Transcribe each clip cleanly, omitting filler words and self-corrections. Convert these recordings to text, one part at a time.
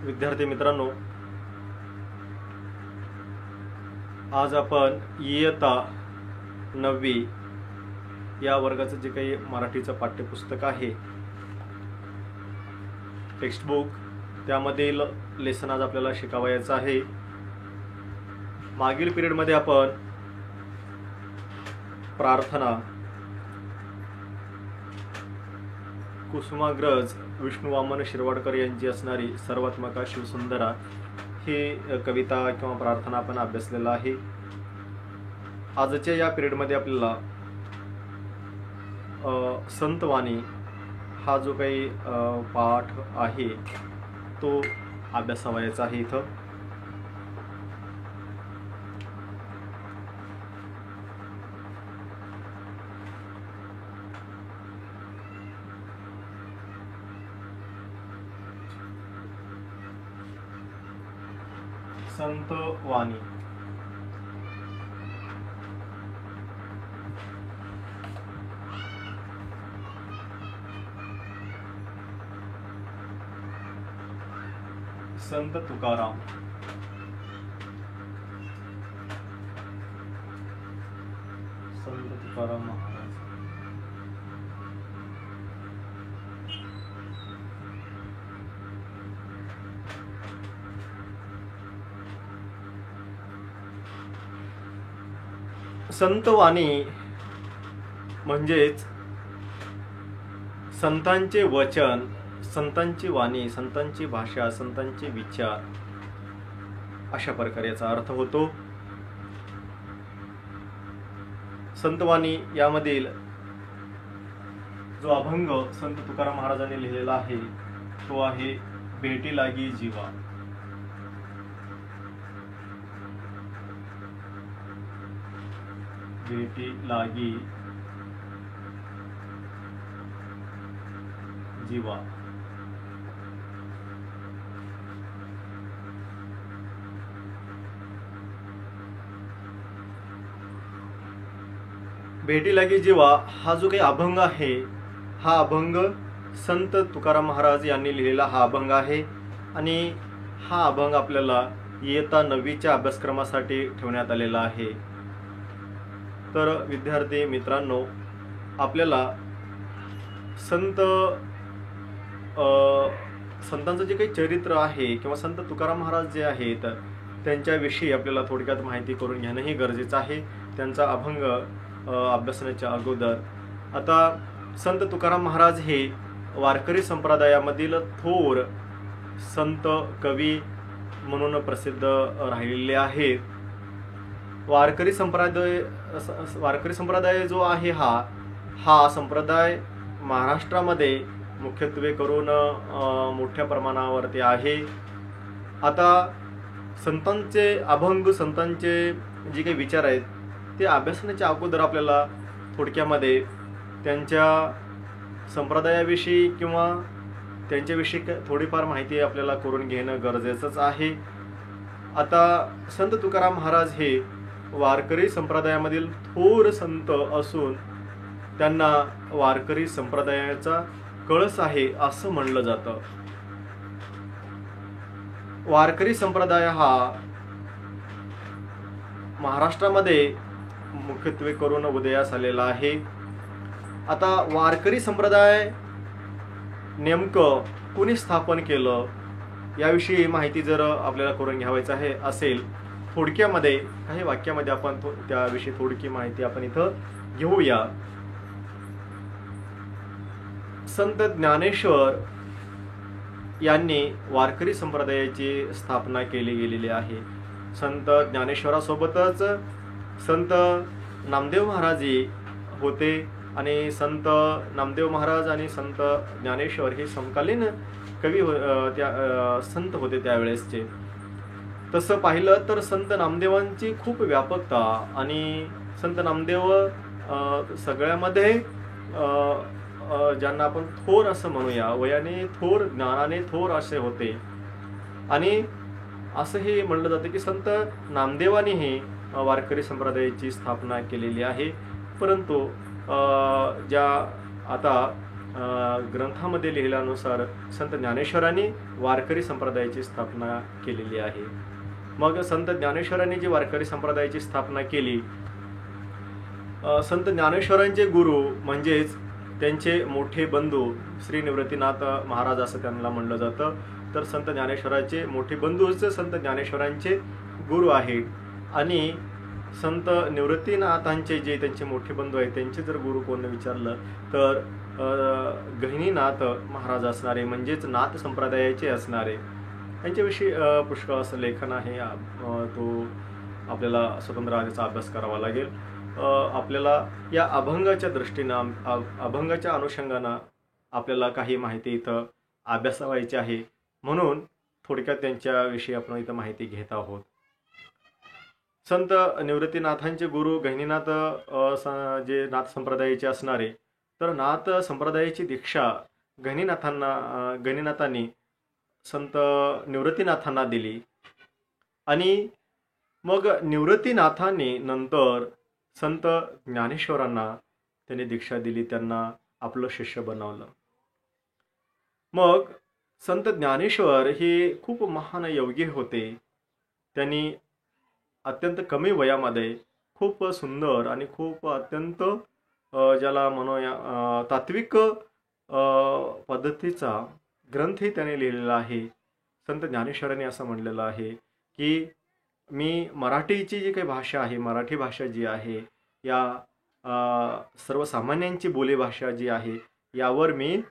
विद्यार्थी मित्रांनो, आज आपण इयत्ता 9वी या वर्गाचं जे काही मराठीचं पाठ्यपुस्तक आहे, टेक्स्टबुक, त्यामधील लेसन आज आपल्याला शिकावयाचं आहे. मागील पिरियडमध्ये आपण प्रार्थना, कुसुमाग्रज विष्णू वामन शिरवाडकर यांची असणारी सर्वात्मका शिवसुंदरा ही कविता किंवा प्रार्थना आपण अभ्यासलेला आहे. आजच्या या पिरियडमध्ये आपल्याला संतवाणी हा जो काही पाठ आहे तो अभ्यासावयाचा आहे. इथं संतवाणी. संत तुकाराम. संत तुकाराम महाराज. संतवाणी म्हणजेच संतांचे वचन, संतांची वाणी, संतांची भाषा, संतांचे विचार अशा प्रकारे याचा अर्थ होतो. संतवाणी यामधील जो अभंग संत तुकाराम महाराजांनी लिहिलेला आहे तो आहे भेटी लागी जीवा. भेटी लागी जीवा. भेटी लागी जीवा हा जो काही अभंग आहे, हा अभंग संत तुकाराम महाराज यांनी लिहिलेला हा अभंग आहे आणि हा अभंग आपल्याला इयत्ता 9वीच्या अभ्यासक्रमासाठी ठेवण्यात आलेला आहे. तर विद्यार्थी मित्रांनो, आपल्याला संतांचं जे काही चरित्र आहे किंवा संत तुकाराम महाराज जे आहेत त्यांच्याविषयी आपल्याला थोडक्यात माहिती करून घेणंही गरजेचं आहे, त्यांचा अभंग अभ्यासण्याच्या अगोदर. आता संत तुकाराम महाराज हे वारकरी संप्रदायामधील थोर संत कवी म्हणून प्रसिद्ध राहिलेले आहेत. वारकरी संप्रदाय जो आहे हा संप्रदाय महाराष्ट्रामध्ये मुख्यत्वे करून मोठ्या प्रमाणावरती आहे. आता संतांचे अभंग, संतांचे जे काही विचार आहेत ते अभ्यासण्याच्या अगोदर आपल्याला थोडक्यामध्ये त्यांच्या संप्रदायाविषयी किंवा त्यांच्याविषयी थोडीफार माहिती आपल्याला करून घेणं गरजेचंच आहे. आता संत तुकाराम महाराज हे वारकरी संप्रदायामधील थोर संत असून त्यांना वारकरी संप्रदायाचा कळस आहे असं म्हणलं जातं. वारकरी संप्रदाय हा महाराष्ट्रामध्ये मुख्यत्वे करून उदयास आलेला आहे. आता वारकरी संप्रदाय नेमकं कोणी स्थापन केलं याविषयी माहिती जर आपल्याला करून घ्यावायचं आहे असेल, थोडक्यामध्ये काही वाक्यामध्ये आपण त्याविषयी थोडकी माहिती आपण इथं घेऊया. संत ज्ञानेश्वर यांनी वारकरी संप्रदायाची स्थापना केली गेलेली आहे. संत ज्ञानेश्वरासोबतच संत नामदेव महाराजही होते आणि संत नामदेव महाराज आणि संत ज्ञानेश्वर हे समकालीन कवी संत होते त्यावेळेसचे. तसं पाहिलं तर संत नामदेवांची खूप व्यापकता आणि संत नामदेव सगळ्यामध्ये ज्यांना आपण थोर असं म्हणूया, वयाने थोर, ज्ञानाने थोर असे होते. आणि असंही म्हणलं जातं की संत नामदेवांनीही वारकरी संप्रदायाची स्थापना केलेली आहे. परंतु ज्या आता ग्रंथामध्ये लिहिल्यानुसार संत ज्ञानेश्वरांनी वारकरी संप्रदायाची स्थापना केलेली आहे. मग संत ज्ञानेश्वरांनी जी वारकरी संप्रदायाची स्थापना केली, संत ज्ञानेश्वरांचे गुरु म्हणजेच त्यांचे मोठे बंधू श्री निवृत्तीनाथ महाराज असं त्यांना म्हणलं जातं. तर संत ज्ञानेश्वरांचे मोठे बंधूच संत ज्ञानेश्वरांचे गुरु आहेत. आणि संत निवृत्तीनाथांचे जे त्यांचे मोठे बंधू आहेत त्यांचे जर गुरु कोण विचारलं तर गहिनीनाथ महाराज असणारे, म्हणजेच नाथ संप्रदायाचे असणारे, यांच्याविषयी पुष्कळ असं लेखन आहे. तो आपल्याला स्वतंत्र त्याचा अभ्यास करावा लागेल. आपल्याला या अभंगाच्या दृष्टीनं, अभंगाच्या अनुषंगानं आपल्याला काही माहिती इथं अभ्यासावायची आहे, म्हणून थोडक्यात त्यांच्याविषयी आपण इथं माहिती घेत आहोत. संत निवृत्तीनाथांचे गुरु गहिनीनाथ जे नाथ संप्रदायाचे असणारे, तर नाथ संप्रदायाची दीक्षा गहिनीनाथांनी संत निवृत्तीनाथांना दिली. आणि मग निवृत्तीनाथांनी नंतर संत ज्ञानेश्वरांना त्यांनी दीक्षा दिली, त्यांना आपलं शिष्य बनवलं. मग संत ज्ञानेश्वर हे खूप महान योगी होते. त्यांनी अत्यंत कमी वयामध्ये खूप सुंदर आणि खूप अत्यंत ज्याला म्हणूया तात्विक पद्धतीचा ग्रंथही त्याने लिहिलेला आहे. संत ज्ञानेश्वरांनी असं म्हणलेलं आहे की मी मराठीची जी काही भाषा आहे, मराठी भाषा जी आहे, या सर्वसामान्यांची बोलीभाषा जी आहे, यावर मी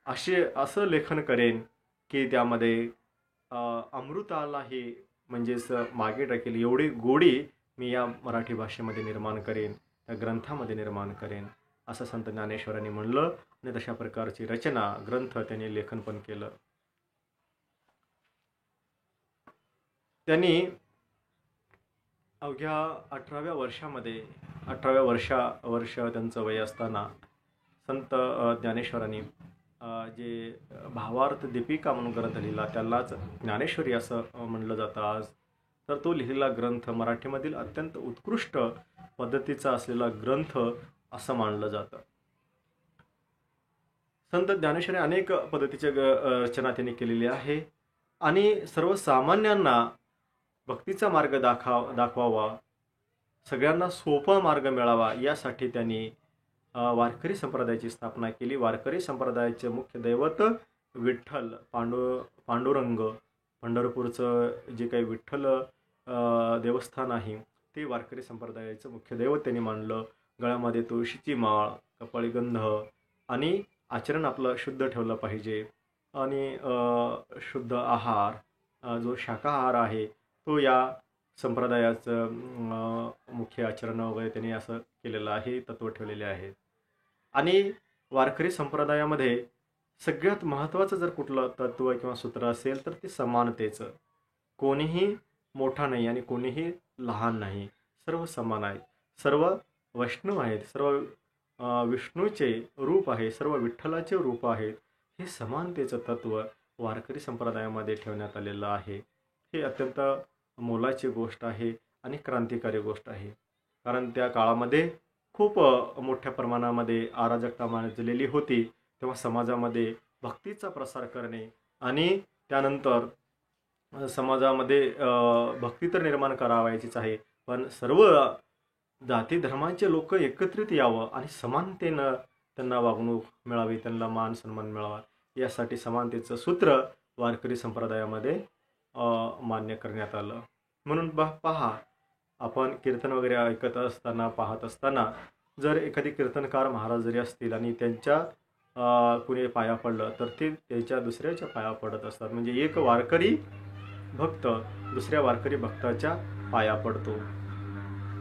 असं लेखन करेन की त्यामध्ये अमृतालाही म्हणजेच मागे टाकेल एवढी गोडी मी या मराठी भाषेमध्ये निर्माण करेन, या ग्रंथामध्ये निर्माण करेन, असं संत ज्ञानेश्वरांनी म्हणलं. आणि तशा प्रकारची रचना ग्रंथ त्यांनी लेखन पण केलं. त्यांनी अवघ्या 18व्या वर्ष त्यांचं वय असताना संत ज्ञानेश्वरांनी जे भावार्थ दीपिका म्हणून ग्रंथ लिहिला, त्यालाच ज्ञानेश्वरी असं म्हणलं जातं आज. तर तो लिहिलेला ग्रंथ मराठीमधील अत्यंत उत्कृष्ट पद्धतीचा असलेला ग्रंथ असं मानलं जातं. संत ज्ञानेश्वरी अनेक पद्धतीच्या रचना त्यांनी केलेली आहे. आणि सर्वसामान्यांना भक्तीचा मार्ग दाखवावा, सगळ्यांना सोपा मार्ग मिळावा, यासाठी त्यांनी वारकरी संप्रदायाची स्थापना केली. वारकरी संप्रदायाचे मुख्य दैवत विठ्ठल, पांडुरंग, पंढरपूरचं जे काही विठ्ठल देवस्थान आहे ते वारकरी संप्रदायाचं मुख्य दैवत त्यांनी मानलं. गळ्यामध्ये तुळशीची माळ, कपाळीगंध आणि आचरण आपलं शुद्ध ठेवलं पाहिजे. आणि शुद्ध आहार जो शाकाहार आहे तो या संप्रदायाचं मुख्य आचरण वगैरे त्यांनी असं केलेलं आहे, तत्त्व ठेवलेले आहेत. आणि वारकरी संप्रदायामध्ये सगळ्यात महत्त्वाचं जर कुठलं तत्त्व किंवा सूत्र असेल तर ते समानतेचं. कोणीही मोठा नाही आणि कोणीही लहान नाही, सर्व समान आहेत, सर्व वैष्णव आहेत, सर्व विष्णूचे रूप आहे, सर्व विठ्ठलाचे रूप आहेत. हे समानतेचं तत्त्व वारकरी संप्रदायामध्ये ठेवण्यात आलेलं आहे. हे अत्यंत मोलाची गोष्ट आहे आणि क्रांतिकारी गोष्ट आहे. कारण त्या काळामध्ये खूप मोठ्या प्रमाणामध्ये अराजकता माजलेली होती. तेव्हा समाजामध्ये भक्तीचा प्रसार करणे आणि त्यानंतर समाजामध्ये भक्ती तर निर्माण करावायचीच आहे, पण सर्व जाती धर्मांचे लोक एकत्रित यावं आणि समानतेनं त्यांना वागणूक मिळावी, त्यांना मान सन्मान मिळावा, यासाठी समानतेचं सूत्र वारकरी संप्रदायामध्ये मान्य करण्यात आलं. म्हणून पहा, आपण कीर्तन वगैरे ऐकत असताना, पाहत असताना जर एखादी कीर्तनकार महाराज जरी असतील आणि त्यांच्या कुणी पाया पडलं तर ते त्याच्या दुसऱ्याच्या पाया पडत असतात. म्हणजे एक वारकरी भक्त दुसऱ्या वारकरी भक्ताच्या पाया पडतो.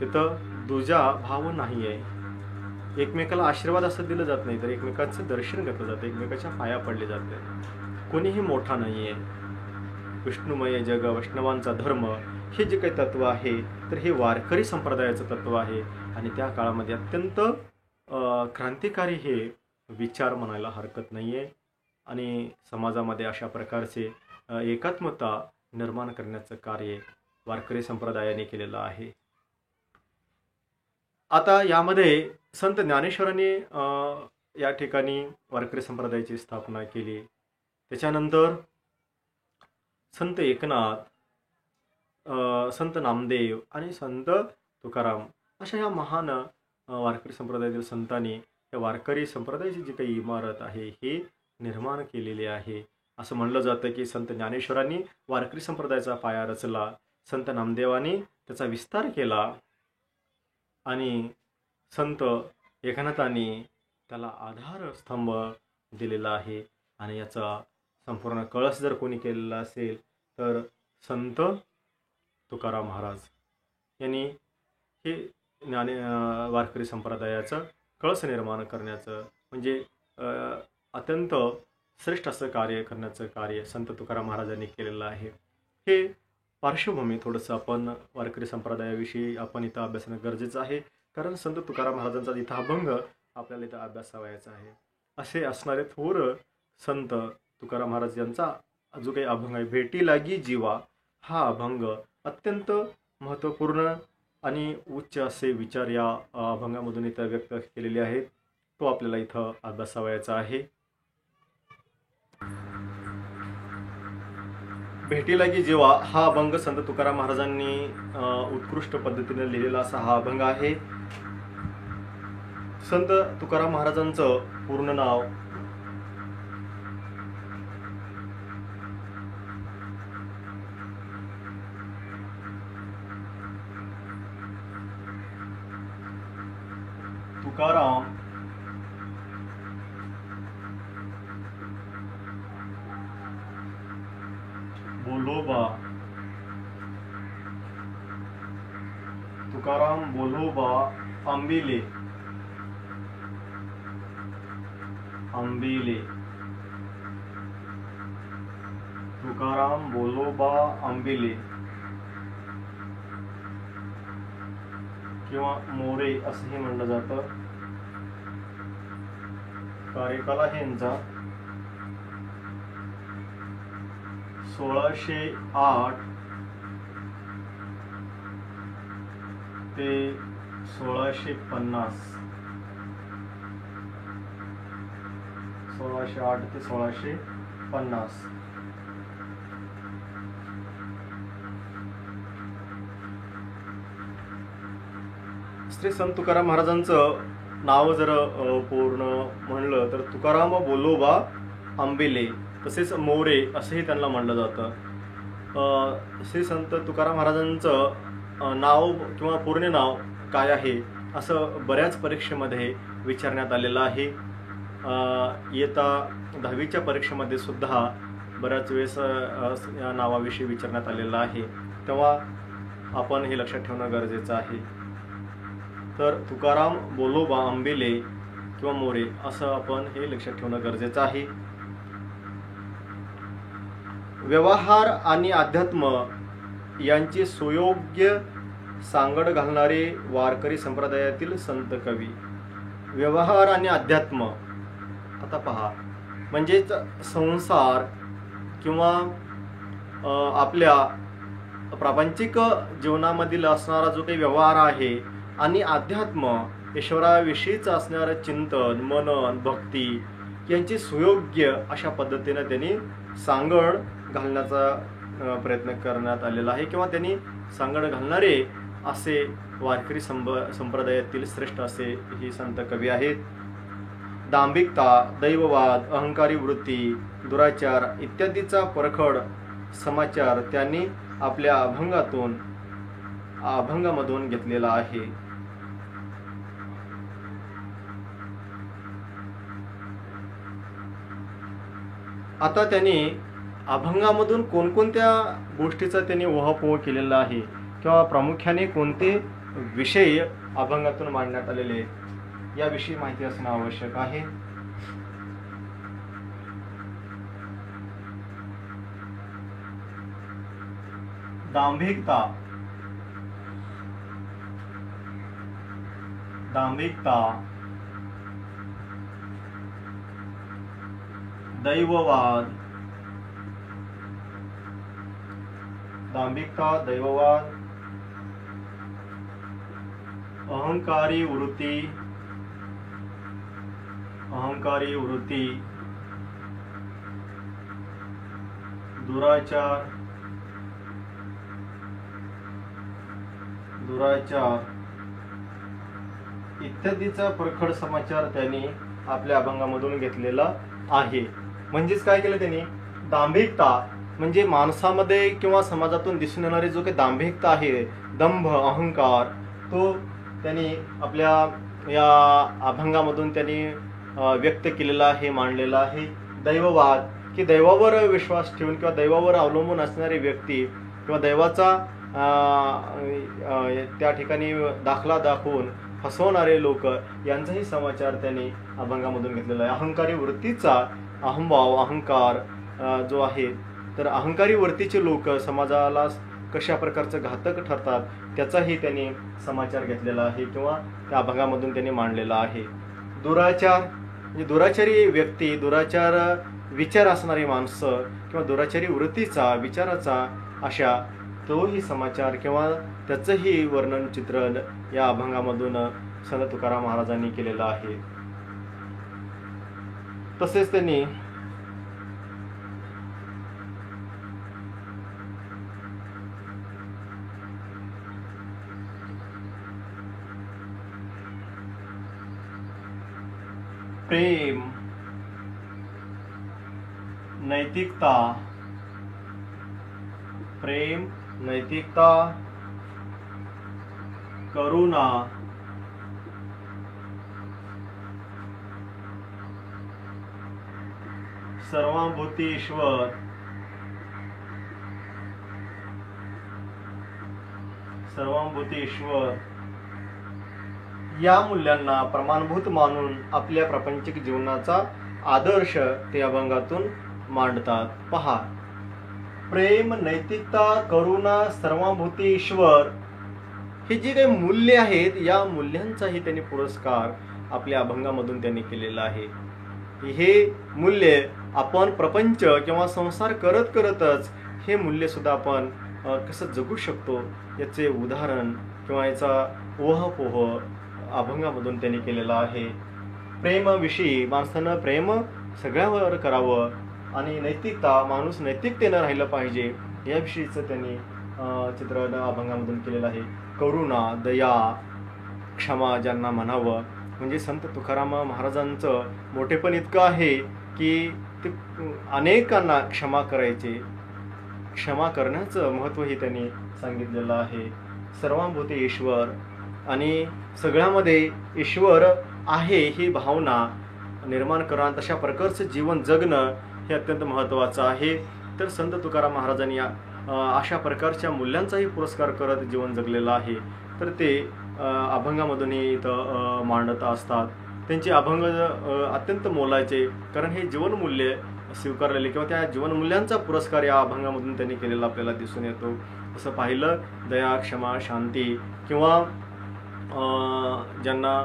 तिथं दुजा भाव नाही आहे. एकमेकाला आशीर्वाद असं दिलं जात नाही, तर एकमेकाचं दर्शन घेतलं जातं, एकमेकाच्या पाया पडले जाते. कोणीही मोठा नाही आहे. विष्णुमय जग, वैष्णवांचा धर्म, हे जे काही तत्व आहे तर हे वारकरी संप्रदायाचं तत्व आहे. आणि त्या काळामध्ये अत्यंत क्रांतिकारी हे विचार म्हणायला हरकत नाही आहे. आणि समाजामध्ये अशा प्रकारचे एकात्मता निर्माण करण्याचं कार्य वारकरी संप्रदायाने केलेलं आहे. आता यामध्ये संत ज्ञानेश्वरांनी या ठिकाणी वारकरी संप्रदायाची स्थापना केली. त्याच्यानंतर संत एकनाथ, संत नामदेव आणि संत तुकाराम अशा ह्या महान वारकरी संप्रदायातील संतांनी या वारकरी संप्रदायाची जी काही इमारत आहे हे निर्माण केलेली आहे. असं म्हणलं जातं की संत ज्ञानेश्वरांनी वारकरी संप्रदायाचा पाया रचला, संत नामदेवांनी त्याचा विस्तार केला आणि संत एकनाथांनी त्याला आधारस्तंभ दिलेला आहे. आणि याचा संपूर्ण कळस जर कोणी केलेला असेल तर संत तुकाराम महाराज यांनी हे वारकरी संप्रदायाचं कळस निर्माण करण्याचं म्हणजे अत्यंत श्रेष्ठ असं कार्य करण्याचं कार्य संत तुकाराम महाराजांनी केलेलं आहे. हे पार्श्वभूमी थोडंसं आपण वारकरी संप्रदायाविषयी आपण इथं अभ्यासणं गरजेचं आहे, कारण संत तुकाराम महाराजांचा इथं अभंग आपल्याला इथं अभ्यासावयाचा आहे. असे असणारे थोर संत तुकाराम महाराज यांचा जो काही अभंग आहे, भेटी लागी जीवा, हा अभंग अत्यंत महत्त्वपूर्ण आणि उच्च असे विचार या अभंगामधून इथं व्यक्त केलेले आहेत. तो आपल्याला इथं अभ्यासावयाचा आहे. भेटी लागी जीवा हा अभंग संत तुकाराम महाराजांनी उत्कृष्ट पद्धतीने लिहिलेला असा हा अभंग आहे. संत तुकाराम महाराजांचं पूर्ण नाव तुकाराम बोलोबा, तुकाराम बोलोबा आंबिले, आंबिले, तुकाराम बोलोबा आंबिले किंवा मोरे असंही म्हणलं जातं. कार्यकाल आहे यांचा 1608 ते 1650, 1608 ते 1650. श्री संत तुकाराम महाराजांचं नाव जर पूर्ण म्हणलं तर तुकाराम बोलोबा आंबिले, तसेच मोरे असंही त्यांना म्हणलं जातं. श्री संत तुकाराम महाराजांचं नाव किंवा पूर्ण नाव काय आहे असं बऱ्याच परीक्षेमध्ये विचारण्यात आलेलं आहे. इयत्ता 10वीच्या परीक्षेमध्ये सुद्धा बऱ्याच वेळेस या नावाविषयी विचारण्यात आलेलं आहे, तेव्हा आपण हे लक्षात ठेवणं गरजेचं आहे. तर तुकाराम बोलोबा आंबिले किंवा मोरे असं आपण हे लक्षात ठेवणं गरजेचं आहे. व्यवहार आणि अध्यात्म यांची सुयोग्य सांगड घालणारे वारकरी संप्रदायातील संत कवी. व्यवहार आणि अध्यात्म, आता पहा, म्हणजेच संसार किंवा आपल्या प्रापंचिक जीवनामधील असणारा जो काही व्यवहार आहे आणि अध्यात्म ईश्वराविषयीचं असणारं चिंतन, मनन, भक्ती यांची सुयोग्य अशा पद्धतीने त्यांनी सांगड घालण्याचा प्रयत्न करण्यात आलेला आहे किंवा त्यांनी सांगड घालणारे असे वारकरी संप्रदायातील श्रेष्ठ असे ही संत कवी आहेत. दांभिकता, दैववाद, अहंकारी वृत्ती, दुराचार इत्यादीचा परखड समाचार त्यांनी आपल्या अभंगामधून घेतलेला आहे. आता त्यांनी अभंगामधून कोणकोणत्या गोष्टीचा त्यांनी उहापोह केलेला आहे किंवा प्रामुख्याने कोणते विषय अभंगातून मांडण्यात आलेले आहेत याविषयी माहिती असणं आवश्यक आहे. दांभिकता, दैववाद, दैववाद, अहंकारी वृत्ती, अहंकारी वृत्ती, दुराचार इत्यादीचा प्रखर समाचार त्यांनी आपल्या अभंगामधून घेतलेला आहे. म्हणजेच काय केलं त्यांनी, दांभिकता म्हणजे माणसामध्ये किंवा समाजातून दिसून येणारी जो काही दांभिकता आहे, दंभ, अहंकार, तो त्यांनी आपल्या या अभंगामधून त्यांनी व्यक्त केलेला आहे, मांडलेला आहे. दैववाद, की दैवावर विश्वास ठेवून किंवा दैवावर अवलंबून असणारी व्यक्ती किंवा दैवाचा त्या ठिकाणी दाखला दाखवून फसवणारे लोक यांचाही समाचार त्यांनी अभंगामधून घेतलेला आहे. अहंकारी वृत्तीचा अहंभाव, अहंकार जो आहे, तर अहंकारी वृत्तीचे लोक समाजाला कशा प्रकारचं घातक ठरतात त्याचाही त्यांनी समाचार घेतलेला आहे किंवा त्या अभंगामधून त्यांनी मांडलेला आहे. दुराचार म्हणजे दुराचारी व्यक्ती, दुराचार विचार असणारी माणसं किंवा दुराचारी वृत्तीचा, विचाराचा अशा तोही समाचार किंवा त्याचंही वर्णन, चित्रण या अभंगामधून संत तुकाराम महाराजांनी केलेलं आहे. तसेच त्यांनी प्रेम, नैतिकता, करुणा, सर्वांभूती ईश्वर, या मूल्यांना प्रमाणभूत मानून आपल्या प्रापंचिक जीवनाचा आदर्श ते अभंगातून मांडतात. पहा, प्रेम, नैतिकता, करुणा, सर्वांभूती ईश्वर हे जे काही मूल्य आहेत, या मूल्यांचाही त्यांनी पुरस्कार आपल्या अभंगामधून त्यांनी केलेला आहे. हे मूल्य आपण प्रपंच किंवा संसार करतच हे मूल्य सुद्धा आपण कसं जगू शकतो याचे उदाहरण किंवा याचा ओहापोह अभंगामधून त्यांनी केलेला आहे. प्रेमाविषयी माणसानं प्रेम सगळ्यावर करावं आणि नैतिकता, माणूस नैतिकतेनं राहिलं पाहिजे याविषयीचं त्यांनी चित्रण अभंगामधून केलेलं आहे. करुणा, दया, क्षमा ज्यांना म्हणावं, म्हणजे संत तुकाराम महाराजांचं मोठेपण इतकं आहे की ते अनेकांना क्षमा करायचे, क्षमा करण्याचं महत्त्वही त्यांनी सांगितलेलं आहे. सर्वांभूती ईश्वर आणि सगळ्यामध्ये ईश्वर आहे ही भावना निर्माण करा, तशा प्रकारचं जीवन जगणं हे अत्यंत महत्त्वाचं आहे. तर संत तुकाराम महाराजांनी अशा प्रकारच्या मूल्यांचाही पुरस्कार करत जीवन जगलेलं आहे. तर ते अभंगामधूनही इथं मांडत असतात. त्यांचे अभंग अत्यंत मोलाचे, कारण हे जीवनमूल्य स्वीकारलेले किंवा त्या जीवनमूल्यांचा पुरस्कार या अभंगामधून त्यांनी केलेला आपल्याला दिसून येतो. असं पाहिलं, दया, क्षमा, शांती किंवा ज्यांना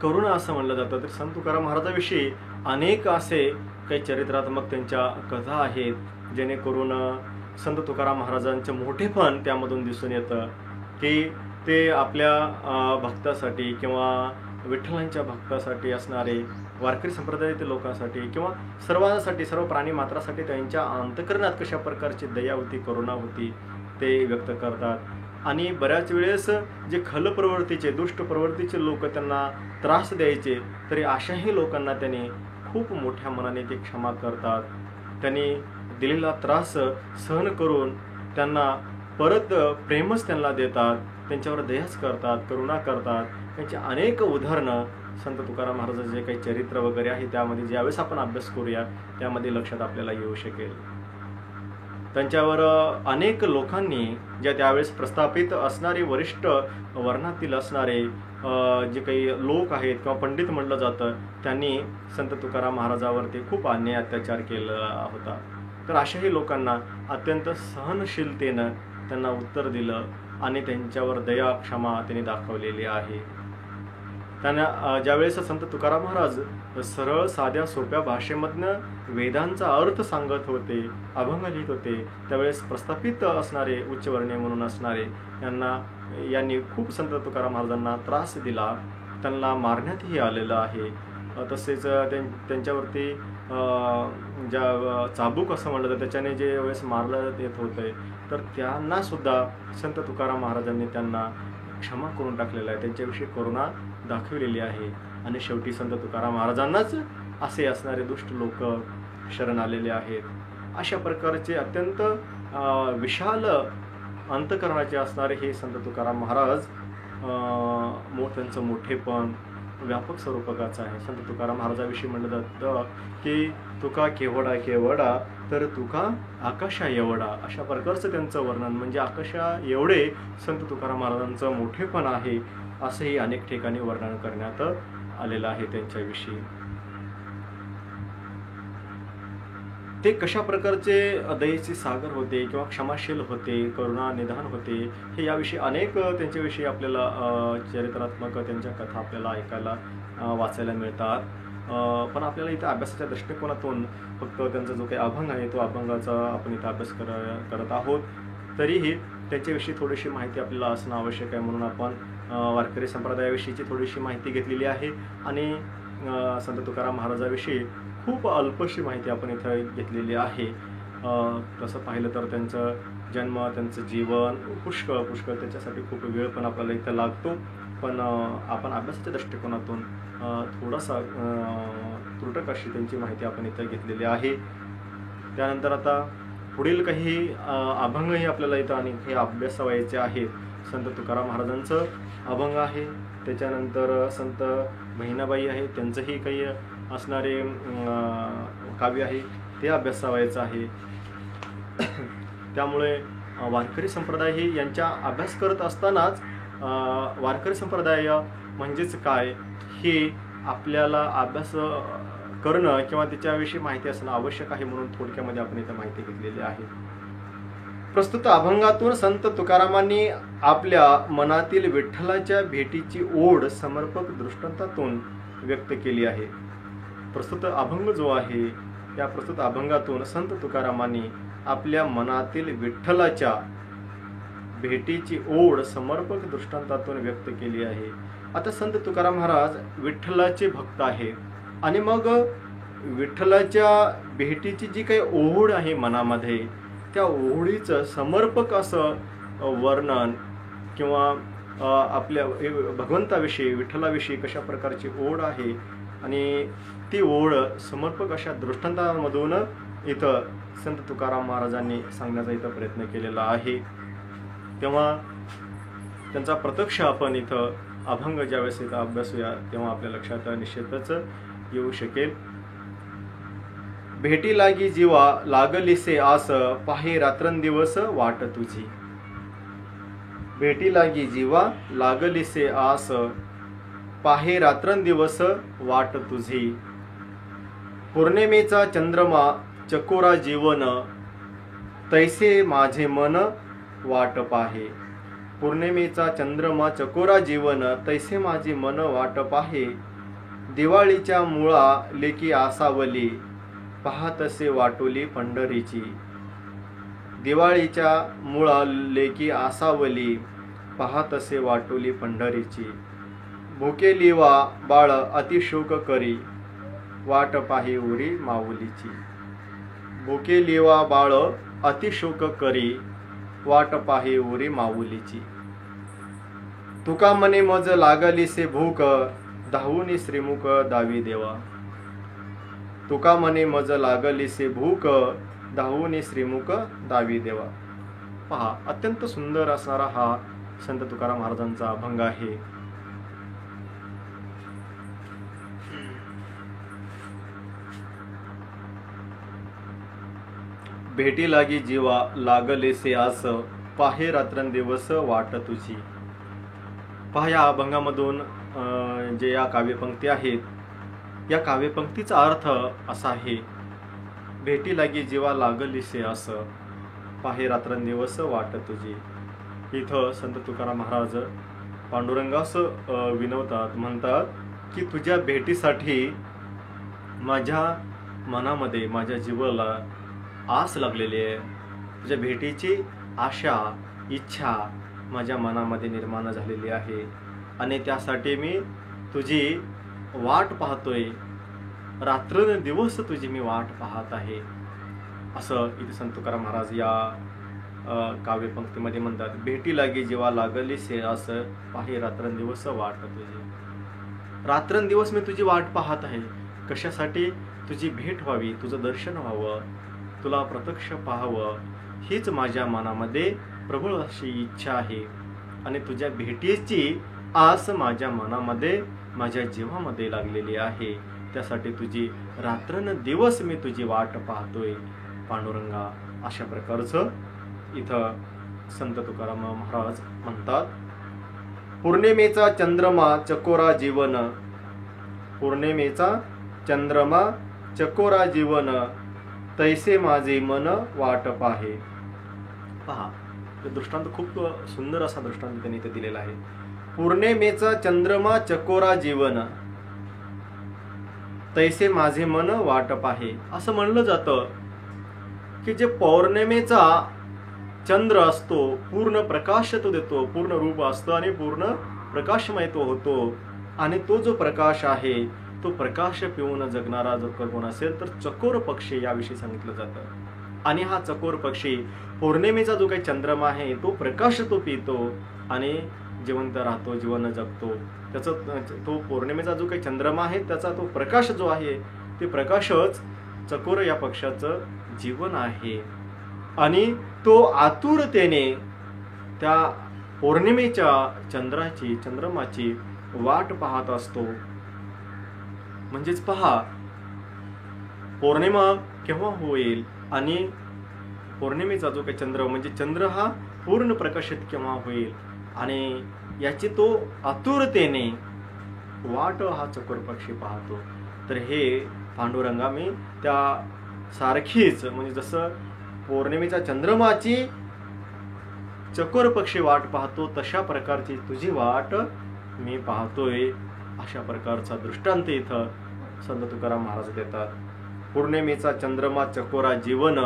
करुणा असं म्हणलं जातं, तर संत तुकाराम महाराजाविषयी अनेक असे काही चरित्रात्मक त्यांच्या कथा आहेत, जेणेकरून संत तुकाराम महाराजांचं मोठेपण त्यामधून दिसून येतं की ते आपल्या भक्तासाठी किंवा विठ्ठलांच्या भक्तासाठी असणारे वारकरी संप्रदायातील लोकांसाठी किंवा सर्वांसाठी, सर्व प्राणी मात्रासाठी त्यांच्या अंतःकरणात कशा प्रकारची दया होती, करुणा होती ते व्यक्त करतात. आणि बऱ्याच वेळेस जे खल प्रवृत्तीचे, दुष्ट प्रवृत्तीचे लोक त्यांना त्रास द्यायचे, तरी अशाही लोकांना त्यांनी खूप मोठ्या मनाने ते क्षमा करतात. त्यांनी दिलेला त्रास सहन करून त्यांना परत प्रेमच त्यांना देतात, त्यांच्यावर दयाच करतात, करुणा करतात. त्यांची अनेक उदाहरणं संत तुकाराम महाराजांचे जे काही चरित्र वगैरे आहे त्यामध्ये ज्यावेळेस आपण अभ्यास करूया त्यामध्ये लक्षात आपल्याला येऊ शकेल. त्यांच्यावर अनेक लोकांनी, ज्या त्यावेळेस प्रस्थापित असणारे वरिष्ठ वर्णातील असणारे जे काही लोक आहेत किंवा पंडित म्हटलं जातं, त्यांनी संत तुकाराम महाराजावरती खूप अन्याय अत्याचार केला होता. तर अशाही लोकांना अत्यंत सहनशीलतेनं त्यांना उत्तर दिलं आणि त्यांच्यावर दया, क्षमा त्यांनी दाखवलेली आहे. त्यांना ज्यावेळेस संत तुकाराम महाराज सरळ साध्या सोप्या भाषेमधनं वेदांचा अर्थ सांगत होते, अभंग लिहित होते, त्यावेळेस प्रस्थापित असणारे उच्चवर्णीय म्हणून असणारे यांनी खूप संत तुकाराम महाराजांना त्रास दिला, त्यांना मारण्यातही आलेलं आहे. तसेच त्यांच्यावरती ज्या चाबूक असं म्हणलं तर त्याच्याने जे वेळेस मारलं येत होतं तर त्यांना सुद्धा संत तुकाराम महाराजांनी त्यांना क्षमा करून टाकलेलं आहे, त्यांच्याविषयी करुणा दाखवलेली आहे. आणि शेवटी संत तुकाराम महाराजांनाच असे असणारे दुष्ट लोक शरण आलेले आहेत. अशा प्रकारचे अत्यंत विशाल अंतकरणाचे असणारे हे संत तुकाराम महाराज, त्यांचं मोठेपण व्यापक स्वरूपकाचं आहे. संत तुकाराम महाराजाविषयी म्हणलं जातं की तुका केवडा केवडा तर तुका आकाशा एवढा, अशा प्रकारचं त्यांचं वर्णन, म्हणजे आकाशा एवढे संत तुकाराम महाराजांचं मोठेपण आहे असंही अनेक ठिकाणी वर्णन करण्यात आलेलं आहे त्यांच्याविषयी. ते कशा प्रकारचे दयेचे सागर होते किंवा क्षमाशील होते, करुणा निधान होते, हे याविषयी अनेक त्यांच्याविषयी आपल्याला चरित्रात्मक त्यांच्या कथा आपल्याला ऐकायला वाचायला मिळतात. पण आपल्याला इथं अभ्यासाच्या दृष्टिकोनातून फक्त त्यांचा जो काही अभंग आहे तो अभंगाचा आपण इथं अभ्यास करत आहोत. तरीही त्यांच्याविषयी थोडीशी माहिती आपल्याला असणं आवश्यक आहे, म्हणून आपण वारकरी संप्रदायाविषयीची थोडीशी माहिती घेतलेली आहे. आणि संत तुकाराम महाराजाविषयी खूप अल्पशी माहिती आपण इथं घेतलेली आहे. तसं पाहिलं तर त्यांचं जन्म, त्यांचं जीवन पुष्कळ त्याच्यासाठी खूप वेळ पण आपल्याला इथं लागतो. पण आपण अभ्यासाच्या दृष्टिकोनातून थोडासा त्रुटक अशी त्यांची माहिती आपण इथं घेतलेली आहे. त्यानंतर आता पुढील काही अभंगही आपल्याला इथं आणि काही अभ्यासावयाचे आहेत. संत तुकाराम महाराजांचं अभंग आहे, त्याच्यानंतर संत बहिणाबाई आहे, त्यांचंही काही असणारे काव्य आहे ते अभ्यासावायचं आहे. त्यामुळे वारकरी संप्रदाय हे यांच्या अभ्यास करत असतानाच वारकरी संप्रदाय म्हणजेच काय हे आपल्याला अभ्यास करणं किंवा त्याच्याविषयी माहिती असणं आवश्यक आहे, म्हणून थोडक्यामध्ये आपण इथं माहिती घेतलेली आहे. प्रस्तुत अभंगातून संत तुकारामांनी आपल्या मनातील विठ्ठलाच्या भेटीची ओढ समर्पक दृष्टांतातून व्यक्त केली आहे. प्रस्तुत अभंग जो आहे त्या प्रस्तुत अभंगातून संत तुकारामांनी आपल्या मनातील विठ्ठलाच्या भेटीची ओढ समर्पक दृष्टांतातून व्यक्त केली आहे. आता संत तुकाराम महाराज विठ्ठलाचे भक्त आहेत आणि मग विठ्ठलाच्या भेटीची जी काही ओढ आहे मनामध्ये, त्या ओढीचं समर्पक असं वर्णन किंवा आपल्या भगवंताविषयी विठ्ठलाविषयी कशा प्रकारची ओढ आहे आणि ती ओढ समर्पक अशा दृष्टांतामधून इथं संत तुकाराम महाराजांनी सांगण्याचा इथं प्रयत्न केलेला आहे. तेव्हा त्यांचा प्रत्यक्ष आपण इथं अभंग ज्यावेळेस इथं अभ्यासूया तेव्हा आपल्या लक्षात निश्चितच येऊ शकेल. भेटी लागी जीवा लागलीसे आस पाहे रात्रंदिवस वाट तुझी. भेटी लागी जीवा लागलीसे आस पाहे रात्रंदिवस वाट तुझी. पौर्णिमेचा चंद्रमा चकोरा जीवन तैसे माझे मन वाट पाहे. पौर्णिमेचा चंद्रमा चकोरा जीवन तैसे माझे मन वाट पाहे. दिवाळीच्या मुळा लेकी आसावली पाहतसे वाटोली पंढरीची. दिवाळीच्या मुळा लेकी आसावली पाहतसे वाटोली पंढरीची. भुकेली वा बाळ अतिशोक करी वाट पाहे उरी माऊलीची. भुकेली वा बाळ अतिशोक करी वाट पाहे उरी माऊलीची. तुका मने मज लागलीसे भूक धावूनी श्रीमुख दावी देवा. तुका मने मज लागलीसे भूक धावूनी श्रीमुख दावी देवा. पहा, अत्यंत सुंदर असणारा हा संत तुकाराम महाराजांचा अभंग आहे. भेटी लागी जीवा लागलेसे आस पाहे रात्रंदिवस वाट तुझी. पहा, या अभंगामधून जे या काव्यपंक्ती आहेत, या काव्यपंक्तीचा अर्थ असा आहे, भेटी लागी जीवा लागलीसे आस पाहे रात्रंदिवस वाट तुझी. इथं संत तुकाराम महाराज पांडुरंगास विनवतात, म्हणतात की तुझ्या भेटीसाठी माझ्या मनामध्ये, माझ्या जीवाला आस लागलेली आहे. तुझ्या भेटीची आशा, इच्छा माझ्या मनामध्ये निर्माण झालेली आहे आणि त्यासाठी मी तुझी वाट पाहतोय, रात्रंदिवस तुझी मी वाट पाहत आहे, असं इथे संत तुकाराम महाराज या काव्यपंक्तीमध्ये म्हणतात. भेटी लागे जेव्हा लागली सेआस, पाहे रात्रंदिवस वाट तुझी. रात्रंदिवस मी तुझी वाट पाहत आहे. कशासाठी? तुझी भेट व्हावी, तुझं दर्शन व्हावं, तुला प्रत्यक्ष पाहावं, हीच माझ्या मनामध्ये प्रबळ अशी इच्छा आहे. आणि तुझ्या भेटीची आस माझ्या मनामध्ये, माझ्या जीवामध्ये लागलेली आहे. त्यासाठी तुझी रात्रंदिवस मी तुझी वाट पाहतोय पांडुरंगा. अशा प्रकारचं इथं संत तुकाराम महाराज म्हणतात. पौर्णिमेचा चंद्रमा चकोरा जीवन, पौर्णिमेचा चंद्रमा चकोरा जीवन, तैसे माझे मन वाट पाहे. पहा, दृष्टांत खूप सुंदर असा दृष्टांत त्यांनी इथे दिलेला आहे. पौर्णिमेचा चंद्रमा चकोरा जीवन, तैसे माझे मन वाट पाहे. असं म्हणलं जातं की जे पौर्णिमेचा चंद्र असतो, पूर्ण प्रकाश तो देतो, पूर्ण रूप असतं आणि पूर्ण प्रकाशमय तो होतो. आणि तो जो प्रकाश आहे, तो प्रकाश पिऊन जगणारा जर कोण असेल तर चकोर पक्षी याविषयी सांगितलं जातं. आणि हा चकोर पक्षी पौर्णिमेचा जो काही चंद्रमा आहे, तो प्रकाश तो पितो आणि जिवंत राहतो, जीवन जगतो. त्याचं तो पौर्णिमेचा जो काही चंद्रमा आहे, त्याचा तो प्रकाश जो आहे, ते प्रकाशच चकोर या पक्षाचं जीवन आहे. आणि तो आतुरतेने त्या पौर्णिमेच्या चंद्रमाची वाट पाहत असतो. म्हणजेच पहा, पौर्णिमा केव्हा होईल आणि पौर्णिमेचा जो काही चंद्र म्हणजे चंद्र हा पूर्ण प्रकाशित केव्हा होईल, आणि याची तो आतुरतेने वाट हा चकोर पक्षी पाहतो. तर हे पांडुरंगा मी त्या सारखीच, म्हणजे जसं पौर्णिमेच्या चंद्रमाची चकोर पक्षी वाट पाहतो, तशा प्रकारची तुझी वाट मी पाहतोय. अशा प्रकारचा दृष्टांत इथं संत तुकाराम महाराज देतात. पौर्णिमेचा चंद्रमा चकोरा जीवन,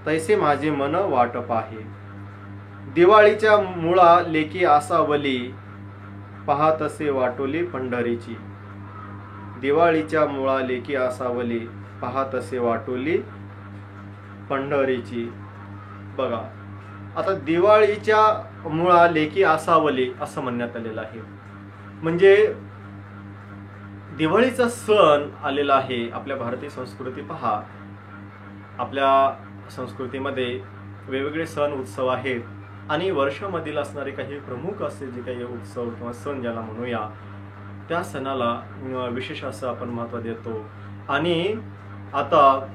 तैसे माझे मन वाट पाहे. दिवाळीच्या मुळा लेकी आसावली, पाहतसे वाटोली पंढरीची. दिवाळीच्या मुळा लेकी आसावली, पाहतसे वाटोली पंढरीची. बघा, आता दिवाळीच्या मुळा लेकी आसावली असं म्हणण्यात आलेलं आहे. म्हणजे दिवाळीचा सण आलेला आहे. आपल्या भारतीय संस्कृती पहा, आपल्या संस्कृतीमध्ये वेगवेगळे सण उत्सव आहेत आणि वर्षामधील असणारे काही प्रमुख असे जे काही उत्सव किंवा सण ज्याला म्हणूया, त्या सणाला विशेष असं आपण महत्त्व देतो. आणि आता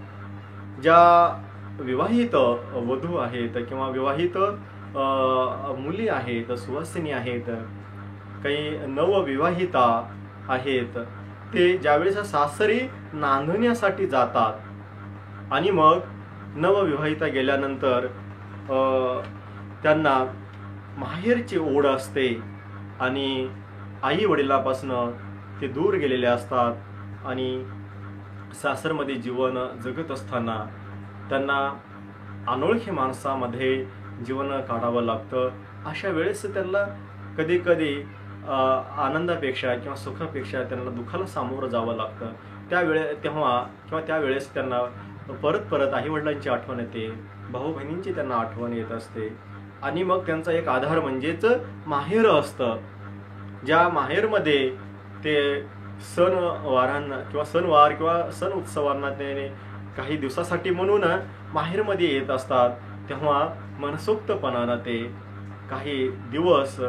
ज्या विवाहित वधू आहेत किंवा विवाहित मुली आहेत, सुवासिनी आहेत, काही नवविवाहिता आहेत, ते ज्यावेळेस सासरी नांदण्यासाठी जातात आणि मग नवविवाहिता गेल्यानंतर त्यांना माहेरची ओढ असते आणि आई वडिलांपासून ते दूर गेलेले असतात आणि सासरमध्ये जीवन जगत असताना त्यांना अनोळखी माणसामध्ये जीवन काढावं लागतं. अशा वेळेस त्यांना कधी कधी आनंदापेक्षा किंवा सुखापेक्षा त्यांना दुःखाला सामोरं जावं लागतं. त्यावेळेस त्यांना परत आई वडिलांची आठवण येते, भाऊ बहिणींची त्यांना आठवण येत असते. आणि मग त्यांचा एक आधार म्हणजेच माहेर असतं. ज्या माहेरमध्ये ते सणवार किंवा सण उत्सवांना ते काही दिवसासाठी म्हणून माहेरमध्ये येत असतात, तेव्हा मनसोक्तपणानं ते काही दिवस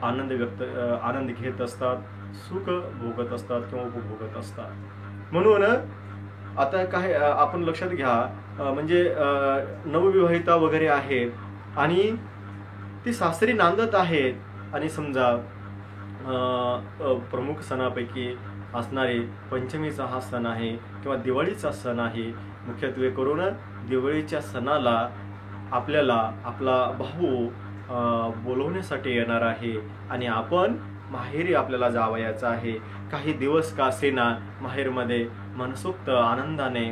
आनंद घेत असतात, सुख भोगत असतात किंवा उपभोगत असतात. म्हणून आता काय आपण लक्षात घ्या, म्हणजे नवविवाहिता वगैरे आहेत आणि ती सासरी नांदत आहेत आणि समजा प्रमुख सणापैकी असणारे पंचमीचा हा सण आहे किंवा दिवाळीचा सण आहे. मुख्यत्वे करून दिवाळीच्या सणाला आपल्याला आपला भाऊ बोलवण्यासाठी येणार आहे आणि आपण माहेरी आपल्याला जावयाचं आहे. काही दिवस का असेना माहेरमध्ये मनसोक्त आनंदाने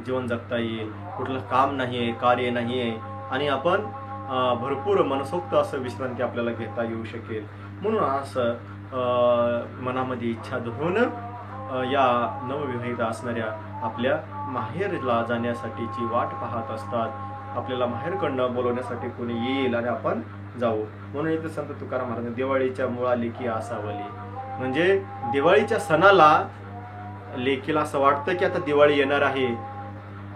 जीवन जगता येईल, कुठलं काम नाही आहे, कार्य नाही आहे आणि आपण भरपूर मनसोक्त असं विश्रांती आपल्याला घेता येऊ शकेल. म्हणून असं मनामध्ये इच्छा धरून या नवविवाहित असणाऱ्या आपल्या माहेरला जाण्यासाठीची वाट पाहत असतात। आपल्याला माहेरकडनं बोलवण्यासाठी कोणी येईल आणि आपण जाऊ। म्हणून इथे संत तुकाराम महाराज दिवाळीच्या मुळा लेकी असावली, म्हणजे दिवाळीच्या सणाला लेकीला असं वाटतं की आता दिवाळी येणार आहे,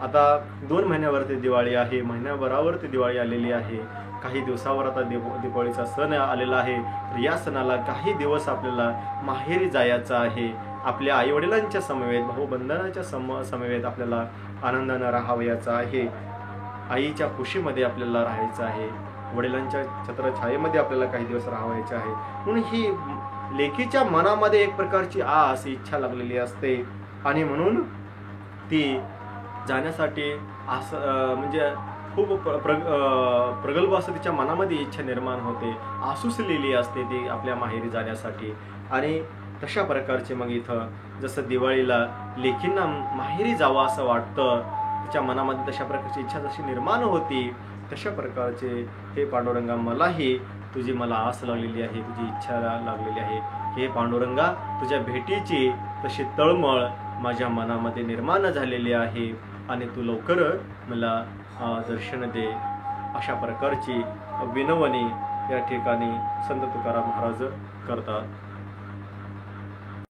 आता 2 महिन्यावरती दिवाळी आहे, महिन्याभरावरती दिवाळी आलेली आहे, काही दिवसावर आता दिवाळीचा सण आलेला आहे, तर या सणाला काही दिवस आपल्याला माहेरी जायचं आहे। आपल्या आईवडिलांच्या समवेत, भाऊबंधनाच्या समवेत आपल्याला आनंदानं राहावयाचं आहे, आईच्या खुशीमध्ये आपल्याला राहायचं आहे, वडिलांच्या छत्रछायेमध्ये आपल्याला काही दिवस राहायचे आहे। म्हणून ही लेकीच्या मनामध्ये एक प्रकारची आस, इच्छा लागलेली असते आणि म्हणून ती जाण्यासाठी म्हणजे खूप प्रगल्भ असं तिच्या मनामध्ये इच्छा निर्माण होते, आसुसलेली असते ती आपल्या माहेरी जाण्यासाठी। आणि तशा प्रकारचे मग इथं जसं दिवाळीला लेकींना माहेरी जावं असं वाटतं, तिच्या मनामध्ये तशा प्रकारची इच्छा जशी निर्माण होती, तशा प्रकारचे हे पांडुरंगा मलाही तुझी मला आस लागलेली आहे, तुझी इच्छा लागलेली आहे, हे पांडुरंगा तुझ्या भेटीची तशी तळमळ माझ्या मनामध्ये निर्माण झालेली आहे आणि तू लवकर मला दर्शन दे। अशा प्रकारची विनवणी या ठिकाणी संत तुकाराम महाराज करतात।